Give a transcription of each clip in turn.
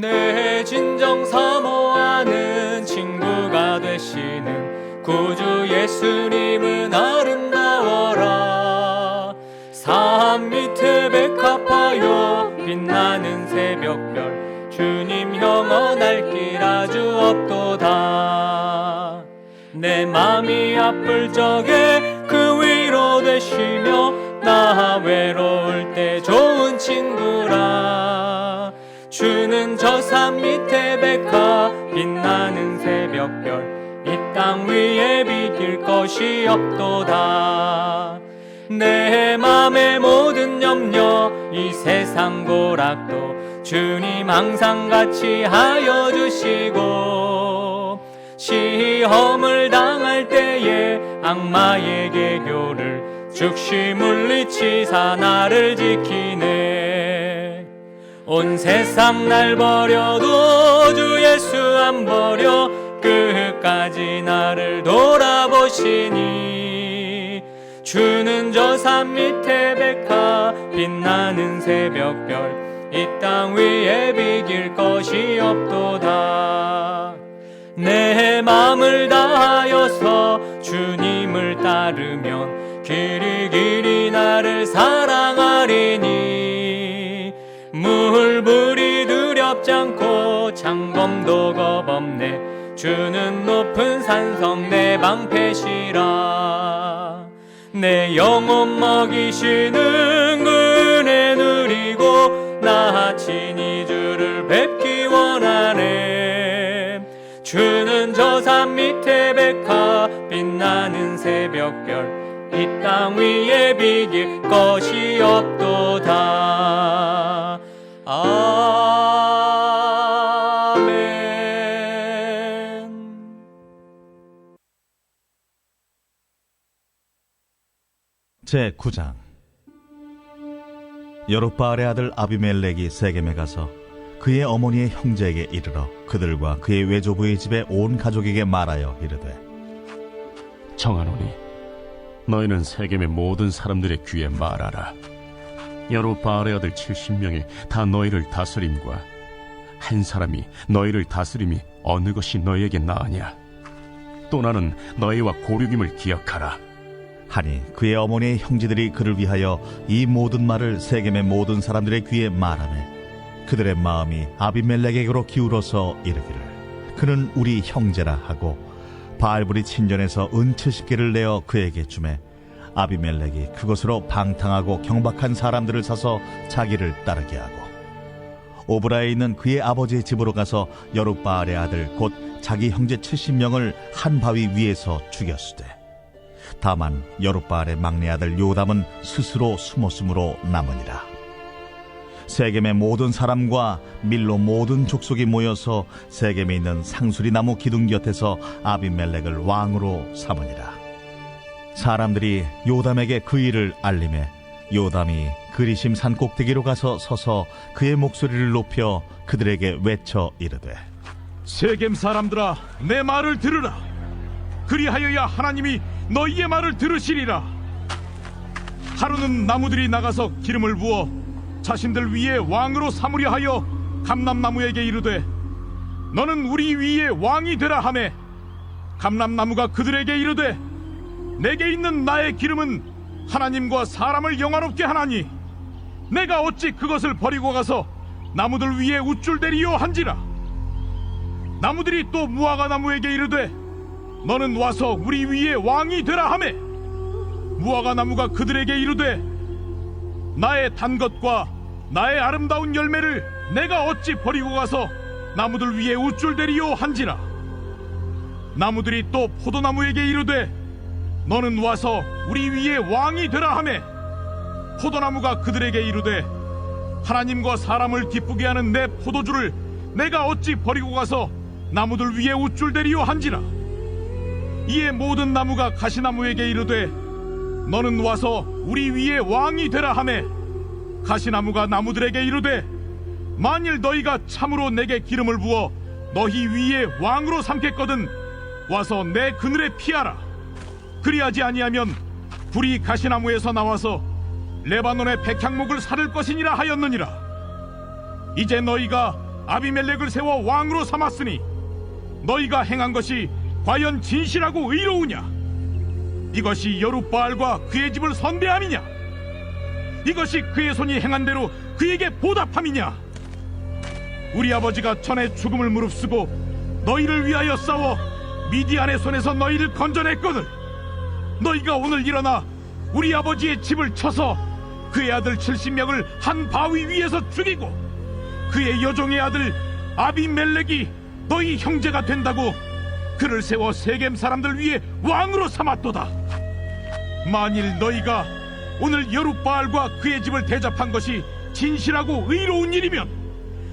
내 진정 사모하는 친구가 되시는 구주 예수님은 아름다워라. 산 밑에 백합하여 빛나는 새벽별 주님 영원할 길 아주 없도다. 내 맘이 아플 적에 그 위로 되시며 나 외로울 때 좋은 친구라. 주는 저 산 밑에 백합 빛나는 새벽별 이 땅 위에 비길 것이 없도다. 내 맘의 모든 염려 이 세상 고락도 주님 항상 같이 하여 주시고, 시험을 당할 때에 악마의 계교를 즉시 물리치사 나를 지키네. 온 세상 날 버려도 주 예수 안 버려 끝까지 나를 돌아보시니, 주는 저 산 밑에 백합 빛나는 새벽별 이 땅 위에 비길 것이 없도다. 내 맘을 다하여서 주님을 따르면 길이 길이 나를 사랑하리니, 물불이 두렵지 않고 창검도 겁없네. 주는 높은 산성 내 방패시라. 내 영혼 먹이시는 그 은혜 누리고 나 친히 주를 뵙기 원하네. 주는 저 산 밑에 백합 빛나는 새벽별 이 땅 위에 비길 것이 없도다. 아멘. 제9장. 여룹바알의 아들 아비멜렉이 세겜에 가서 그의 어머니의 형제에게 이르러 그들과 그의 외조부의 집에 온 가족에게 말하여 이르되, 청하노니 너희는 세겜의 모든 사람들의 귀에 말하라. 여룹바알의 아들 70명이 다 너희를 다스림과 한 사람이 너희를 다스림이 어느 것이 너희에게 나으냐? 또 나는 너희와 고륙임을 기억하라. 하니 그의 어머니의 형제들이 그를 위하여 이 모든 말을 세겜의 모든 사람들의 귀에 말하매 그들의 마음이 아비멜렉에게로 기울어서 이르기를, 그는 우리 형제라 하고 바알불이 친전에서 은 70개를 내어 그에게 주매 아비멜렉이 그것으로 방탕하고 경박한 사람들을 사서 자기를 따르게 하고 오브라에 있는 그의 아버지의 집으로 가서 여룹바알의 아들 곧 자기 형제 70명을 한 바위 위에서 죽였으되, 다만 여룹바알의 막내 아들 요담은 스스로 숨었으므로 남으니라. 세겜의 모든 사람과 밀로 모든 족속이 모여서 세겜에 있는 상수리 나무 기둥 곁에서 아비멜렉을 왕으로 삼으니라. 사람들이 요담에게 그 일을 알림해 요담이 그리심 산 꼭대기로 가서 서서 그의 목소리를 높여 그들에게 외쳐 이르되, 세겜 사람들아, 내 말을 들으라. 그리하여야 하나님이 너희의 말을 들으시리라. 하루는 나무들이 나가서 기름을 부어 자신들 위에 왕으로 삼으려 하여 감람나무에게 이르되, 너는 우리 위에 왕이 되라 하매, 감람나무가 그들에게 이르되, 내게 있는 나의 기름은 하나님과 사람을 영화롭게 하나니 내가 어찌 그것을 버리고 가서 나무들 위에 우쭐대리요 한지라. 나무들이 또 무화과 나무에게 이르되, 너는 와서 우리 위에 왕이 되라 하매, 무화과 나무가 그들에게 이르되, 나의 단 것과 나의 아름다운 열매를 내가 어찌 버리고 가서 나무들 위에 우쭐대리요 한지라. 나무들이 또 포도나무에게 이르되, 너는 와서 우리 위에 왕이 되라 하매, 포도나무가 그들에게 이르되, 하나님과 사람을 기쁘게 하는 내 포도주를 내가 어찌 버리고 가서 나무들 위에 우쭐대리요 한지라. 이에 모든 나무가 가시나무에게 이르되, 너는 와서 우리 위에 왕이 되라 하매, 가시나무가 나무들에게 이르되, 만일 너희가 참으로 내게 기름을 부어 너희 위에 왕으로 삼겠거든 와서 내 그늘에 피하라. 그리하지 아니하면 불이 가시나무에서 나와서 레바논의 백향목을 사를 것이니라 하였느니라. 이제 너희가 아비멜렉을 세워 왕으로 삼았으니 너희가 행한 것이 과연 진실하고 의로우냐? 이것이 여룻바알과 그의 집을 선대함이냐? 이것이 그의 손이 행한 대로 그에게 보답함이냐? 우리 아버지가 전에 죽음을 무릅쓰고 너희를 위하여 싸워 미디안의 손에서 너희를 건져냈거든. 너희가 오늘 일어나 우리 아버지의 집을 쳐서 그의 아들 70명을 한 바위 위에서 죽이고 그의 여종의 아들 아비멜렉이 너희 형제가 된다고 그를 세워 세겜 사람들 위에 왕으로 삼았도다. 만일 너희가 오늘 여룻바알과 그의 집을 대접한 것이 진실하고 의로운 일이면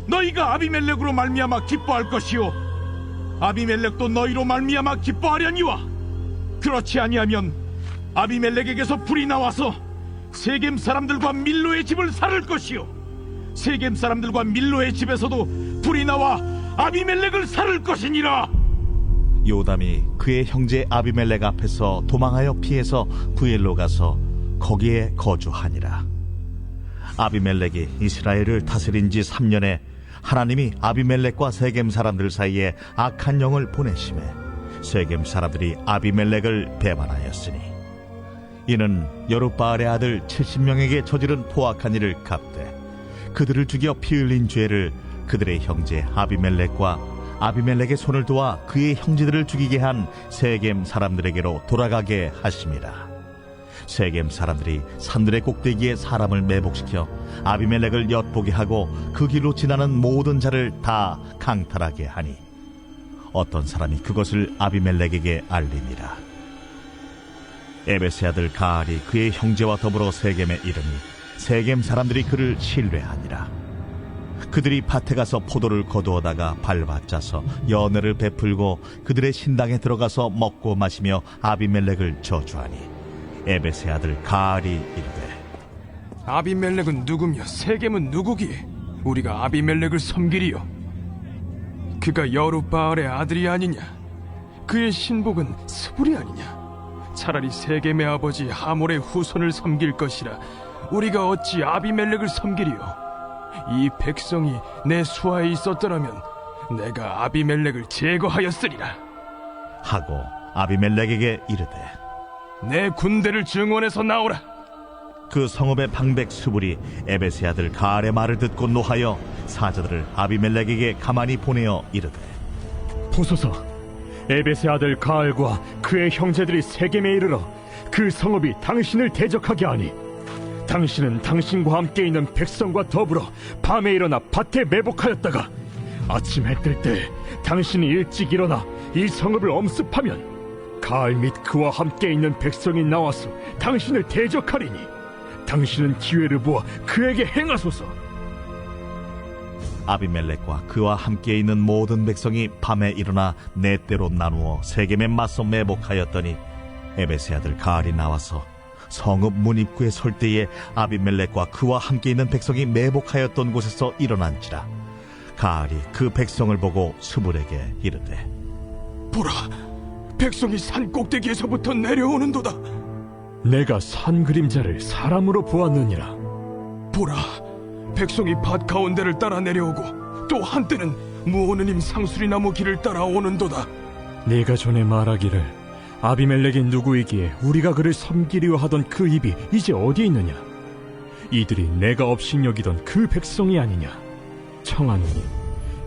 너희가 아비멜렉으로 말미암아 기뻐할 것이요 아비멜렉도 너희로 말미암아 기뻐하려니와 그렇지 아니하면 아비멜렉에게서 불이 나와서 세겜 사람들과 밀로의 집을 살을 것이요 세겜 사람들과 밀로의 집에서도 불이 나와 아비멜렉을 살을 것이니라. 요담이 그의 형제 아비멜렉 앞에서 도망하여 피해서 부엘로 가서 거기에 거주하니라. 아비멜렉이 이스라엘을 다스린 지 3년에 하나님이 아비멜렉과 세겜 사람들 사이에 악한 영을 보내심에 세겜 사람들이 아비멜렉을 배반하였으니 이는 여룻바알의 아들 70명에게 저지른 포악한 일을 갚되 그들을 죽여 피 흘린 죄를 그들의 형제 아비멜렉과 아비멜렉의 손을 도와 그의 형제들을 죽이게 한 세겜 사람들에게로 돌아가게 하심이라. 세겜 사람들이 산들의 꼭대기에 사람을 매복시켜 아비멜렉을 엿보게 하고 그 길로 지나는 모든 자를 다 강탈하게 하니 어떤 사람이 그것을 아비멜렉에게 알리니라. 에베스의 아들 가알이 그의 형제와 더불어 세겜에 이르니 세겜 사람들이 그를 신뢰하니라. 그들이 밭에 가서 포도를 거두어다가 밟아짜서 연회를 베풀고 그들의 신당에 들어가서 먹고 마시며 아비멜렉을 저주하니 에베스의 아들 가알이 이르되 아비멜렉은 누구며 세겜은 누구기에 우리가 아비멜렉을 섬기리요? 그가 여룻바알의 아들이 아니냐? 그의 신복은 스불이 아니냐? 차라리 세겜의 아버지 하몰의 후손을 섬길 것이라 우리가 어찌 아비멜렉을 섬기리요? 이 백성이 내 수하에 있었더라면 내가 아비멜렉을 제거하였으리라. 하고 아비멜렉에게 이르되 내 군대를 증원해서 나오라. 그 성읍의 방백 수불이 에베스의 아들 가알의 말을 듣고 노하여 사자들을 아비멜렉에게 가만히 보내어 이르되 보소서, 에벳의 아들 가알과 그의 형제들이 세겜에 이르러 그 성읍이 당신을 대적하게 하니 당신은 당신과 함께 있는 백성과 더불어 밤에 일어나 밭에 매복하였다가 아침 해 뜰 때 당신이 일찍 일어나 이 성읍을 엄습하면 가알 및 그와 함께 있는 백성이 나와서 당신을 대적하리니 당신은 기회를 보아 그에게 행하소서. 아비멜렉과 그와 함께 있는 모든 백성이 밤에 일어나 네 때로 나누어 세겜에 맞서 매복하였더니 에베스의 아들 가알이 나와서 성읍 문 입구에 설 때에 아비멜렉과 그와 함께 있는 백성이 매복하였던 곳에서 일어난지라. 가알이 그 백성을 보고 스불에게 이르되 보라, 백성이 산 꼭대기에서부터 내려오는도다. 내가 산 그림자를 사람으로 보았느니라. 보라, 백성이 밭 가운데를 따라 내려오고 또 한때는 무오느님 상수리나무 길을 따라 오는도다. 네가 전에 말하기를 아비멜렉이 누구이기에 우리가 그를 섬기려 하던 그 입이 이제 어디 있느냐? 이들이 내가 업신여기던 그 백성이 아니냐? 청하노니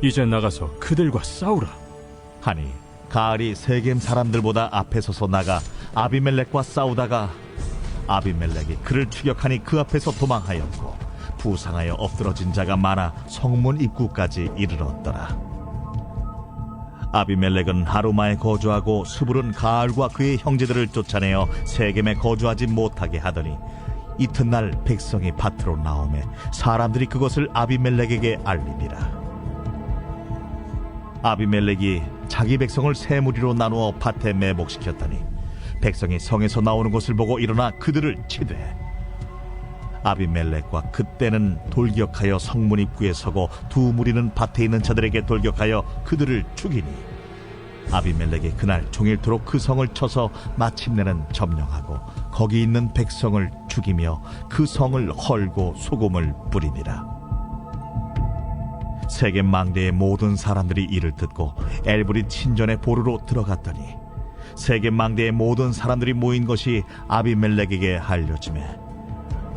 이제 나가서 그들과 싸우라. 하니 가알이 세겜 사람들보다 앞에 서서 나가 아비멜렉과 싸우다가 아비멜렉이 그를 추격하니 그 앞에서 도망하였고 부상하여 엎드러진 자가 많아 성문 입구까지 이르렀더라. 아비멜렉은 하루마에 거주하고 스불은 가알과 그의 형제들을 쫓아내어 세겜에 거주하지 못하게 하더니 이튿날 백성이 밭으로 나오매 사람들이 그것을 아비멜렉에게 알리니라. 아비멜렉이 자기 백성을 세 무리로 나누어 밭에 매복시켰더니 백성이 성에서 나오는 것을 보고 일어나 그들을 치되 아비멜렉과 그때는 돌격하여 성문 입구에 서고 두 무리는 밭에 있는 자들에게 돌격하여 그들을 죽이니 아비멜렉이 그날 종일토록 그 성을 쳐서 마침내는 점령하고 거기 있는 백성을 죽이며 그 성을 헐고 소금을 뿌리니라. 세겜 망대의 모든 사람들이 이를 듣고 엘브릿 친전의 보루로 들어갔더니 세겜 망대의 모든 사람들이 모인 것이 아비멜렉에게 알려지매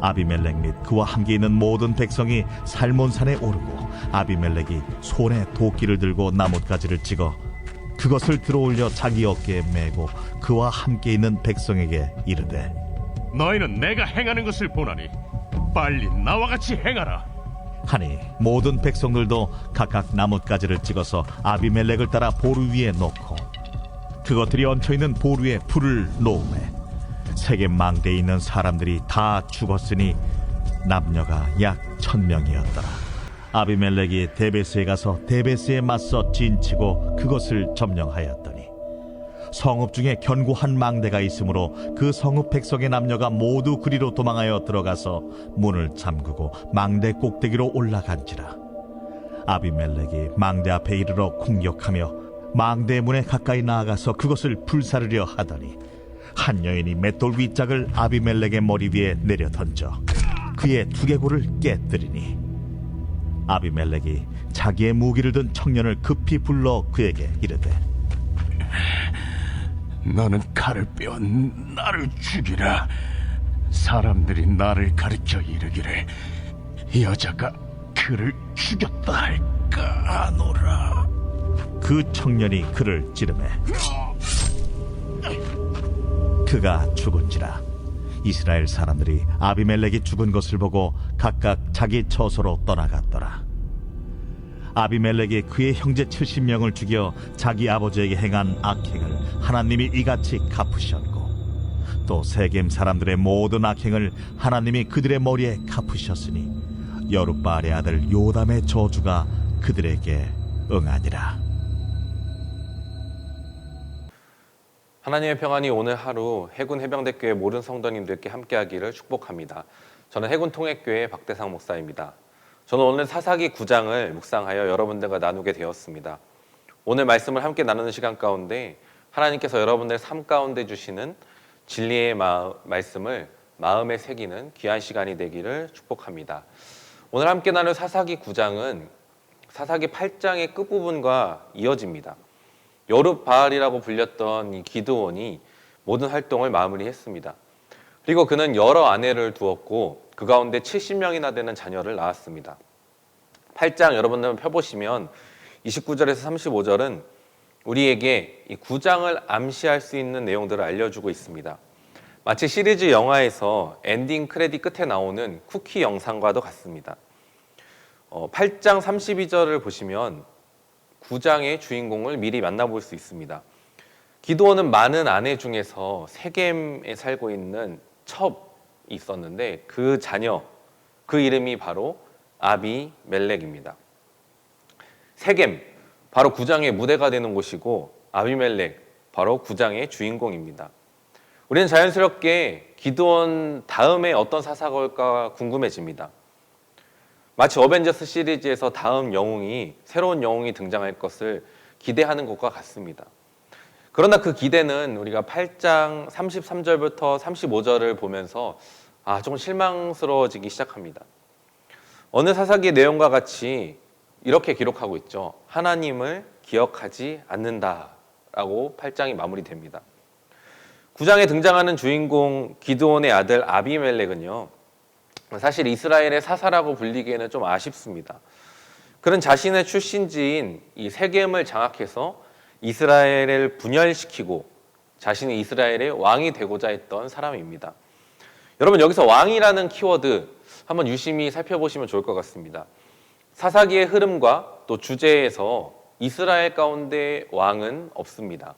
아비멜렉 및 그와 함께 있는 모든 백성이 살몬산에 오르고 아비멜렉이 손에 도끼를 들고 나뭇가지를 찍어 그것을 들어올려 자기 어깨에 메고 그와 함께 있는 백성에게 이르되 너희는 내가 행하는 것을 보나니 빨리 나와 같이 행하라. 하니 모든 백성들도 각각 나뭇가지를 찍어서 아비멜렉을 따라 보루 위에 놓고 그것들이 얹혀있는 보루에 불을 놓으매 세겜 망대에 있는 사람들이 다 죽었으니 남녀가 약 1000명이었더라. 아비멜렉이 데베스에 가서 데베스에 맞서 진치고 그것을 점령하였더니 성읍 중에 견고한 망대가 있으므로 그 성읍 백성의 남녀가 모두 그리로 도망하여 들어가서 문을 잠그고 망대 꼭대기로 올라간지라. 아비멜렉이 망대 앞에 이르러 공격하며 망대 문에 가까이 나아가서 그것을 불사르려 하더니 한 여인이 맷돌 윗짝을 아비멜렉의 머리 위에 내려 던져 그의 두개골을 깨뜨리니 아비멜렉이 자기의 무기를 든 청년을 급히 불러 그에게 이르되 너는 칼을 빼어 나를 죽이라. 사람들이 나를 가리켜 이르기를 여자가 그를 죽였다 할까 하노라. 그 청년이 그를 찌르매 그가 죽은지라. 이스라엘 사람들이 아비멜렉이 죽은 것을 보고 각각 자기 처소로 떠나갔더라. 아비멜렉이 그의 형제 70명을 죽여 자기 아버지에게 행한 악행을 하나님이 이같이 갚으셨고 또 세겜 사람들의 모든 악행을 하나님이 그들의 머리에 갚으셨으니 여룻바알의 아들 요담의 저주가 그들에게 응하니라. 하나님의 평안이 오늘 하루 해군 해병대교회 모든 성도님들께 함께하기를 축복합니다. 저는 해군 통역교회 박대상 목사입니다. 저는 오늘 사사기 9장을 묵상하여 여러분들과 나누게 되었습니다. 오늘 말씀을 함께 나누는 시간 가운데 하나님께서 여러분들 삶 가운데 주시는 진리의 말씀을 마음에 새기는 귀한 시간이 되기를 축복합니다. 오늘 함께 나눌 사사기 9장은 사사기 8장의 끝부분과 이어집니다. 여룻바알이라고 불렸던 이 기드온이 모든 활동을 마무리했습니다. 그리고 그는 여러 아내를 두었고 그 가운데 70명이나 되는 자녀를 낳았습니다. 8장 여러분들 펴보시면 29절에서 35절은 우리에게 이 9장을 암시할 수 있는 내용들을 알려주고 있습니다. 마치 시리즈 영화에서 엔딩 크레딧 끝에 나오는 쿠키 영상과도 같습니다. 8장 32절을 보시면 9장의 주인공을 미리 만나볼 수 있습니다. 기드온은 많은 아내 중에서 세겜에 살고 있는 첩이 있었는데 그 자녀, 그 이름이 바로 아비멜렉입니다. 세겜, 바로 9장의 무대가 되는 곳이고 아비멜렉, 바로 9장의 주인공입니다. 우리는 자연스럽게 기드온 다음에 어떤 사사가 올까 궁금해집니다. 마치 어벤져스 시리즈에서 다음 영웅이, 새로운 영웅이 등장할 것을 기대하는 것과 같습니다. 그러나 그 기대는 우리가 8장 33절부터 35절을 보면서 조금 실망스러워지기 시작합니다. 어느 사사기의 내용과 같이 이렇게 기록하고 있죠. 하나님을 기억하지 않는다라고 8장이 마무리됩니다. 9장에 등장하는 주인공 기드온의 아들 아비멜렉은요, 사실 이스라엘의 사사라고 불리기에는 좀 아쉽습니다. 그는 자신의 출신지인 이 세겜을 장악해서 이스라엘을 분열시키고 자신이 이스라엘의 왕이 되고자 했던 사람입니다. 여러분, 여기서 왕이라는 키워드 한번 유심히 살펴보시면 좋을 것 같습니다. 사사기의 흐름과 또 주제에서 이스라엘 가운데 왕은 없습니다.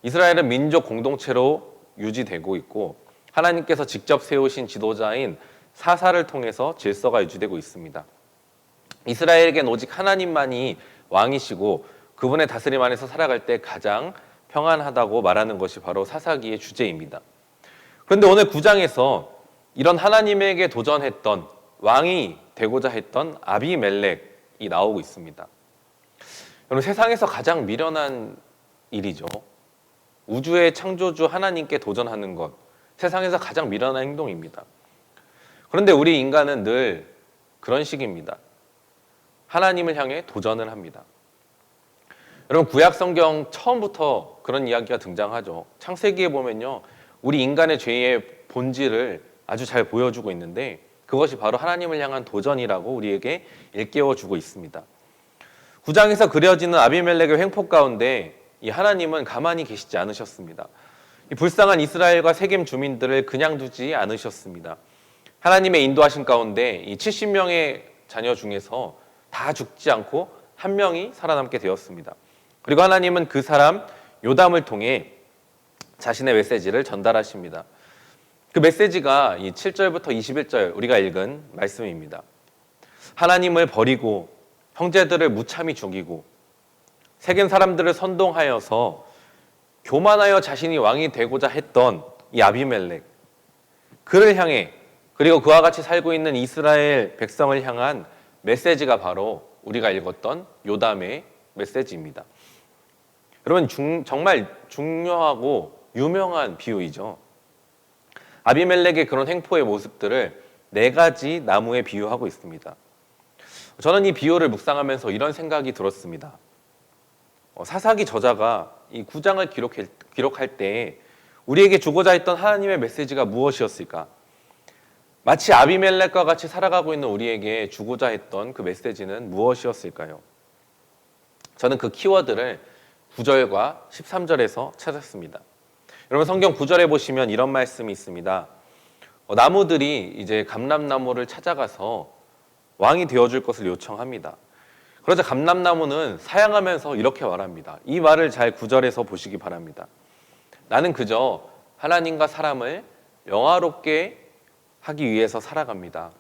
이스라엘은 민족 공동체로 유지되고 있고 하나님께서 직접 세우신 지도자인 사사를 통해서 질서가 유지되고 있습니다. 이스라엘에겐 오직 하나님만이 왕이시고 그분의 다스림 안에서 살아갈 때 가장 평안하다고 말하는 것이 바로 사사기의 주제입니다. 그런데 오늘 9장에서 이런 하나님에게 도전했던, 왕이 되고자 했던 아비멜렉이 나오고 있습니다. 여러분, 세상에서 가장 미련한 일이죠. 우주의 창조주 하나님께 도전하는 것, 세상에서 가장 미련한 행동입니다. 그런데 우리 인간은 늘 그런 식입니다. 하나님을 향해 도전을 합니다. 여러분, 구약 성경 처음부터 그런 이야기가 등장하죠. 창세기에 보면요, 우리 인간의 죄의 본질을 아주 잘 보여주고 있는데, 그것이 바로 하나님을 향한 도전이라고 우리에게 일깨워주고 있습니다. 9장에서 그려지는 아비멜렉의 횡포 가운데 이 하나님은 가만히 계시지 않으셨습니다. 이 불쌍한 이스라엘과 세겜 주민들을 그냥 두지 않으셨습니다. 하나님의 인도하신 가운데 이 70명의 자녀 중에서 다 죽지 않고 한 명이 살아남게 되었습니다. 그리고 하나님은 그 사람 요담을 통해 자신의 메시지를 전달하십니다. 그 메시지가 이 7절부터 21절 우리가 읽은 말씀입니다. 하나님을 버리고 형제들을 무참히 죽이고 세겜 사람들을 선동하여서 교만하여 자신이 왕이 되고자 했던 이 아비멜렉, 그를 향해, 그리고 그와 같이 살고 있는 이스라엘 백성을 향한 메시지가 바로 우리가 읽었던 요담의 메시지입니다. 여러분, 정말 중요하고 유명한 비유이죠. 아비멜렉의 그런 횡포의 모습들을 4가지 나무에 비유하고 있습니다. 저는 이 비유를 묵상하면서 이런 생각이 들었습니다. 사사기 저자가 이 9장을 기록할 때 우리에게 주고자 했던 하나님의 메시지가 무엇이었을까? 마치 아비멜렉과 같이 살아가고 있는 우리에게 주고자 했던 그 메시지는 무엇이었을까요? 저는 그 키워드를 9절과 13절에서 찾았습니다. 여러분, 성경 9절에 보시면 이런 말씀이 있습니다. 나무들이 이제 감람나무를 찾아가서 왕이 되어줄 것을 요청합니다. 그러자 감람나무는 사양하면서 이렇게 말합니다. 이 말을 잘 9절에서 보시기 바랍니다. 나는 그저 하나님과 사람을 영화롭게 하기 위해서 살아갑니다.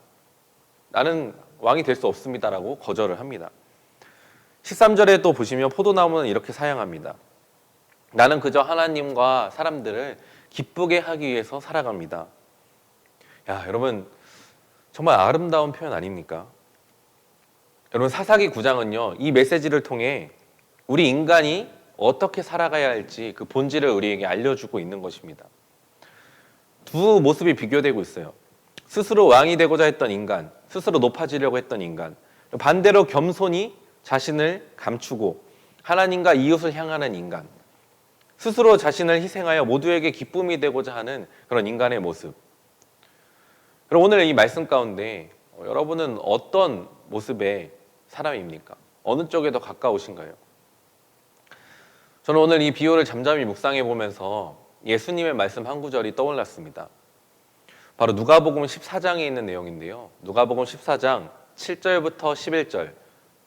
나는 왕이 될 수 없습니다라고 거절을 합니다. 13절에 또 보시면 포도나무는 이렇게 사양합니다. 나는 그저 하나님과 사람들을 기쁘게 하기 위해서 살아갑니다. 야, 여러분, 정말 아름다운 표현 아닙니까? 여러분, 사사기 9장은요, 이 메시지를 통해 우리 인간이 어떻게 살아가야 할지 그 본질을 우리에게 알려주고 있는 것입니다. 두 모습이 비교되고 있어요. 스스로 왕이 되고자 했던 인간, 스스로 높아지려고 했던 인간, 반대로 겸손히 자신을 감추고 하나님과 이웃을 향하는 인간, 스스로 자신을 희생하여 모두에게 기쁨이 되고자 하는 그런 인간의 모습. 그럼 오늘 이 말씀 가운데 여러분은 어떤 모습의 사람입니까? 어느 쪽에 더 가까우신가요? 저는 오늘 이 비유를 잠잠히 묵상해 보면서 예수님의 말씀 한 구절이 떠올랐습니다. 바로 누가복음 14장에 있는 내용인데요. 누가복음 14장 7절부터 11절,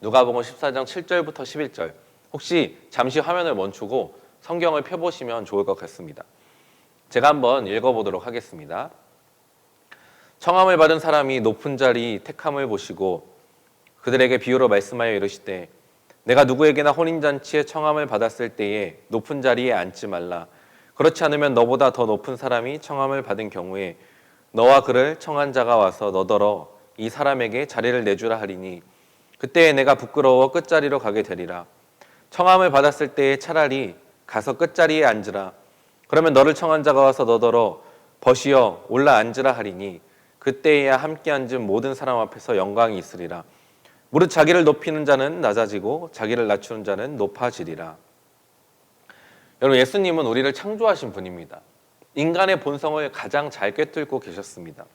누가복음 14장 7절부터 11절, 혹시 잠시 화면을 멈추고 성경을 펴보시면 좋을 것 같습니다. 제가 한번 읽어보도록 하겠습니다. 청함을 받은 사람이 높은 자리 택함을 보시고 그들에게 비유로 말씀하여 이르시되 내가 누구에게나 혼인잔치에 청함을 받았을 때에 높은 자리에 앉지 말라. 그렇지 않으면 너보다 더 높은 사람이 청함을 받은 경우에 너와 그를 청한 자가 와서 너더러 이 사람에게 자리를 내주라 하리니 그때에 내가 부끄러워 끝자리로 가게 되리라. 청함을 받았을 때에 차라리 가서 끝자리에 앉으라. 그러면 너를 청한 자가 와서 너더러 벗이여 올라 앉으라 하리니 그때에야 함께 앉은 모든 사람 앞에서 영광이 있으리라. 무릇 자기를 높이는 자는 낮아지고 자기를 낮추는 자는 높아지리라. 여러분, 예수님은 우리를 창조하신 분입니다. 인간의 본성을 가장 잘 꿰뚫고 계셨습니다.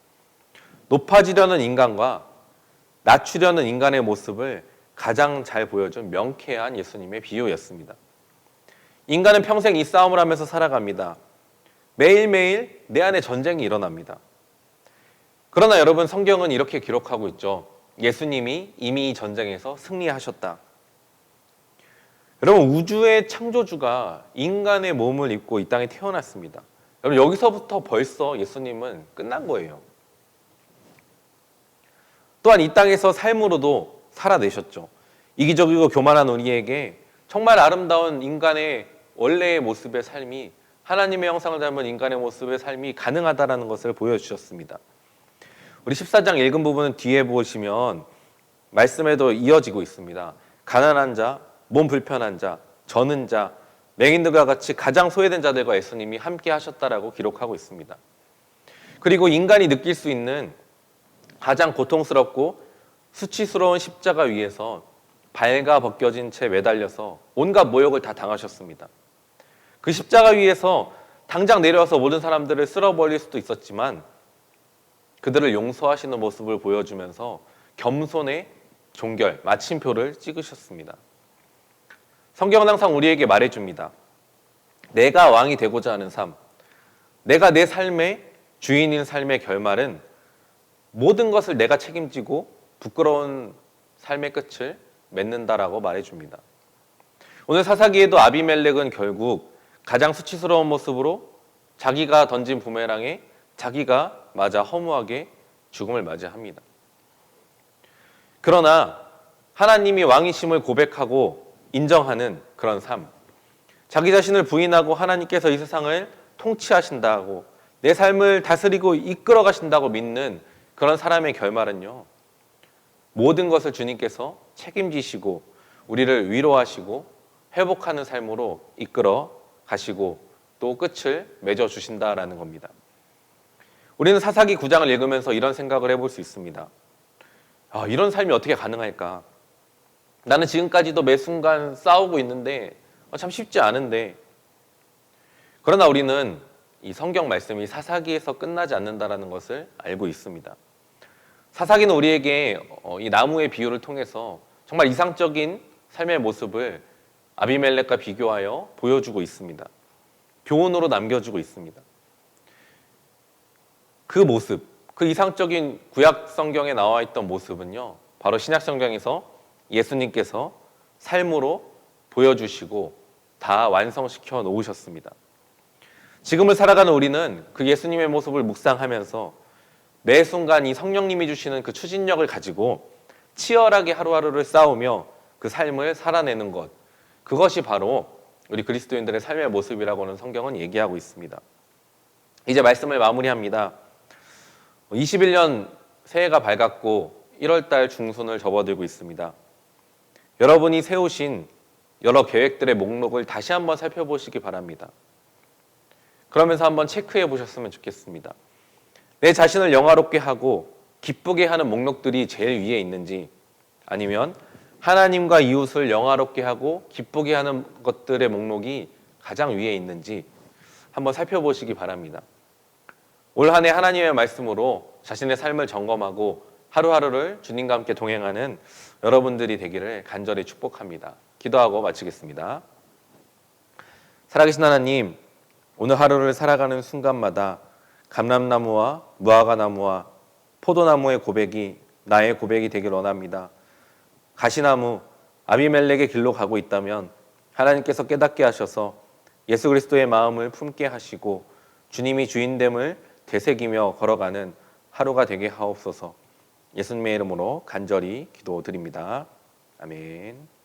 높아지려는 인간과 낮추려는 인간의 모습을 가장 잘 보여준 명쾌한 예수님의 비유였습니다. 인간은 평생 이 싸움을 하면서 살아갑니다. 매일매일 내 안에 전쟁이 일어납니다. 그러나 여러분, 성경은 이렇게 기록하고 있죠. 예수님이 이미 이 전쟁에서 승리하셨다. 여러분, 우주의 창조주가 인간의 몸을 입고 이 땅에 태어났습니다. 여러분, 여기서부터 벌써 예수님은 끝난 거예요. 또한 이 땅에서 삶으로도 살아내셨죠. 이기적이고 교만한 우리에게 정말 아름다운 인간의 원래의 모습의 삶이, 하나님의 형상을 닮은 인간의 모습의 삶이 가능하다는 것을 보여주셨습니다. 우리 14장 읽은 부분은 뒤에 보시면 말씀에도 이어지고 있습니다. 가난한 자, 몸 불편한 자, 저는 자, 맹인들과 같이 가장 소외된 자들과 예수님이 함께 하셨다라고 기록하고 있습니다. 그리고 인간이 느낄 수 있는 가장 고통스럽고 수치스러운 십자가 위에서 발가 벗겨진 채 매달려서 온갖 모욕을 다 당하셨습니다. 그 십자가 위에서 당장 내려와서 모든 사람들을 쓸어버릴 수도 있었지만 그들을 용서하시는 모습을 보여주면서 겸손의 종결, 마침표를 찍으셨습니다. 성경은 항상 우리에게 말해줍니다. 내가 왕이 되고자 하는 삶, 내가 내 삶의 주인인 삶의 결말은 모든 것을 내가 책임지고 부끄러운 삶의 끝을 맺는다라고 말해줍니다. 오늘 사사기에도 아비멜렉은 결국 가장 수치스러운 모습으로 자기가 던진 부메랑에 자기가 맞아 허무하게 죽음을 맞이합니다. 그러나 하나님이 왕이심을 고백하고 인정하는 그런 삶, 자기 자신을 부인하고 하나님께서 이 세상을 통치하신다고 내 삶을 다스리고 이끌어 가신다고 믿는 그런 사람의 결말은요, 모든 것을 주님께서 책임지시고 우리를 위로하시고 회복하는 삶으로 이끌어 가시고 또 끝을 맺어주신다라는 겁니다. 우리는 사사기 9장을 읽으면서 이런 생각을 해볼 수 있습니다. 이런 삶이 어떻게 가능할까? 나는 지금까지도 매 순간 싸우고 있는데 참 쉽지 않은데, 그러나 우리는 이 성경 말씀이 사사기에서 끝나지 않는다라는 것을 알고 있습니다. 사사기는 우리에게 이 나무의 비유를 통해서 정말 이상적인 삶의 모습을 아비멜렉과 비교하여 보여주고 있습니다. 교훈으로 남겨주고 있습니다. 그 모습, 그 이상적인 구약 성경에 나와 있던 모습은요, 바로 신약 성경에서 예수님께서 삶으로 보여주시고 다 완성시켜 놓으셨습니다. 지금을 살아가는 우리는 그 예수님의 모습을 묵상하면서 매 순간 이 성령님이 주시는 그 추진력을 가지고 치열하게 하루하루를 싸우며 그 삶을 살아내는 것, 그것이 바로 우리 그리스도인들의 삶의 모습이라고는 성경은 얘기하고 있습니다. 이제 말씀을 마무리합니다. 21년 새해가 밝았고 1월달 중순을 접어들고 있습니다. 여러분이 세우신 여러 계획들의 목록을 다시 한번 살펴보시기 바랍니다. 그러면서 한번 체크해 보셨으면 좋겠습니다. 내 자신을 영화롭게 하고 기쁘게 하는 목록들이 제일 위에 있는지, 아니면 하나님과 이웃을 영화롭게 하고 기쁘게 하는 것들의 목록이 가장 위에 있는지 한번 살펴보시기 바랍니다. 올 한 해 하나님의 말씀으로 자신의 삶을 점검하고 하루하루를 주님과 함께 동행하는 여러분들이 되기를 간절히 축복합니다. 기도하고 마치겠습니다. 살아계신 하나님, 오늘 하루를 살아가는 순간마다 감람나무와 무화과나무와 포도나무의 고백이 나의 고백이 되길 원합니다. 가시나무 아비멜렉의 길로 가고 있다면 하나님께서 깨닫게 하셔서 예수 그리스도의 마음을 품게 하시고 주님이 주인됨을 되새기며 걸어가는 하루가 되게 하옵소서. 예수님의 이름으로 간절히 기도드립니다. 아멘.